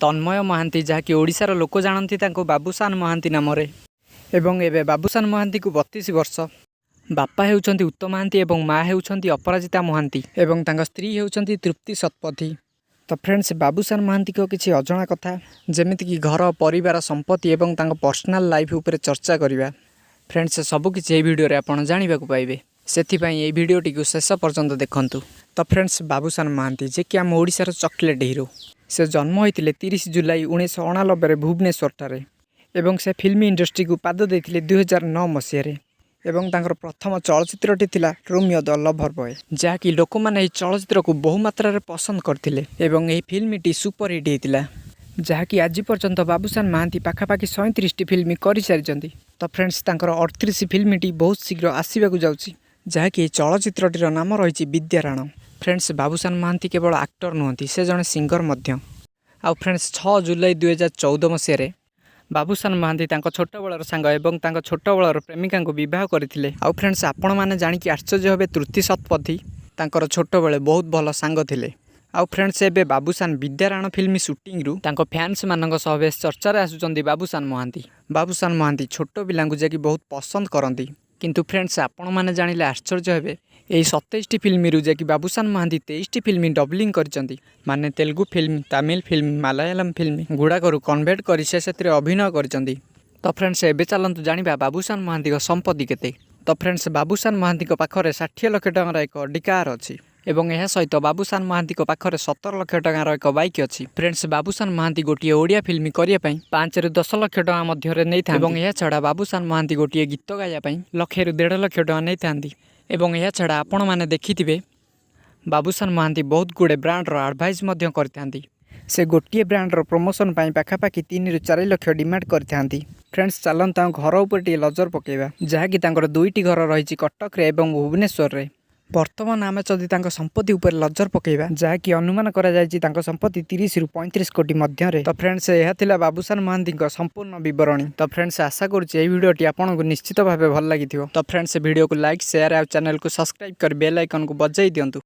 तन्मय महांती जहाँकि ओडिशार लोक जानती बाबूसान महांती नाम एवं एबे बाबूसान महांती को 32 वर्ष। बापा हेउचंती उत्तम महांती एवं माँ हेउचंती अपराजिता महांती एवं तांका स्त्री हेउचंती तृप्ति शतपथी। तो फ्रेंड्स बाबूसान महांती को किसी अजଣା कथा जेमिति कि घर परिवार संपत्ति एवं तांका पर्सनल लाइफ ऊपर चर्चा करिबा। फ्रेंड्स सबकिछि ए भिडियो रे आपण जानिबा को पाइबे, सेथिपई ए भिडियोटी को शेष पर्यंत देखंतु। तो फ्रेंड्स बाबूसान महांती जे कि आम ओडिशार चॉकलेट हीरो से जन्म होते 30 जुलाई 1989 भुवनेश्वर ठारे एवं से फिल्म इंडस्ट्री को पाद देते 2009 मसीह एवं तांकर प्रथम चलचित्रटी थिला रोमियो द लवर बॉय, जहाँकि लोक मैंने चलचित्र को बहुमात्रा पसंद करथिले एवं यह फिल्मटी सुपर हिट होता, जहाँकि आज पर्यंत बाबूसान महांती पाखापाखि 37 फिल्म कर सारी। तो फ्रेंड्स तांकर 38 फिल्मटी बहुत शीघ्र आसवाक जाऊँगी, जहाँकि चलचित्रटीर नाम रही विद्याराण। फ्रेंड्स बाबूसान महांती केवल एक्टर नुहति, से जड़े सिंगर मध्य। आउ फ्रेंड्स 6 जुलाई 2014 मसीह बाबूसान महांती छोट बलर सांग एवं छोट बलर प्रेमिका को बह करते। आउ फ्रेंड्स आपण मैंने जाणिकी आश्चर्य हे तृप्ति शतपथी छोट बेले बहुत भल सांग थिले। आउ फ्रेंड्स एबे बाबूसान विद्याराण फिल्म शूटिंग रु फैंस मान बेस चर्चा आसुचंदी बाबूसान महांती। बाबूसान महांती छोट पिला जाकि बहुत पसंद करती, किंतु फ्रेंड्स आपण मैंने जानिले आश्चर्य हे यही 27 फिल्म रु जाकि बाबूसान महांती 23 फिल्म डबलिंग करचंती, माने Telugu film, Tamil film, Malayalam film गुड़ाक कन्वर्ट कर अभिनय करचंती। तो फ्रेंड्स एबे चलंतु जानिबा बाबूसान महांती संपत्ति केते। तो फ्रेंड्स बाबूसान महांती पाखरे 60 लाख टंकार एक डिकार अच्छी एवं यह सहित बाबूसान महांती पाखरे 17 लाख टंकार एक बाइक अच्छी। फ्रेंड्स बाबूसान महांती गोटे ओडिया फिल्म करने 5 ରୁ 10 लाख टंका मध्य नहीं था एवं यह छड़ा बाबूसान महांती गोटे गीत गाइबा 1 ରୁ 1.5 लाख टंका नहीं था एवं यह छड़ा आपण मैंने देखिथिबे बाबूसान महांती बहुत गुड़े ब्रांडर एडभाइस करते। से गोटे ब्रांडर प्रमोशन पाखापाखि 3 ରୁ 4 लाख डिमांड करते। फ्रेंड्स चलता घर उपर टे नजर पकेबा, जहाँकि 2टी घर रही कटक रे एवं भुवनेश्वर रे। वर्तमान आम जदि संपत्ति उपर नजर पकेबा, जहाँकि अनुमान करा संपत्ति 30 ରୁ 35 कोटी मध्य। तो फ्रेंड्स यह थिला बाबूसान महांती संपूर्ण विवरणी। तो फ्रेंड्स आशा करुच्ची भिडियोटी आपको निश्चित भाव भल लगी। तो फ्रेंड्स वीडियो को लाइक शेयर और चैनल को सब्सक्राइब कर बेल आइकन को बजाई दिंतु।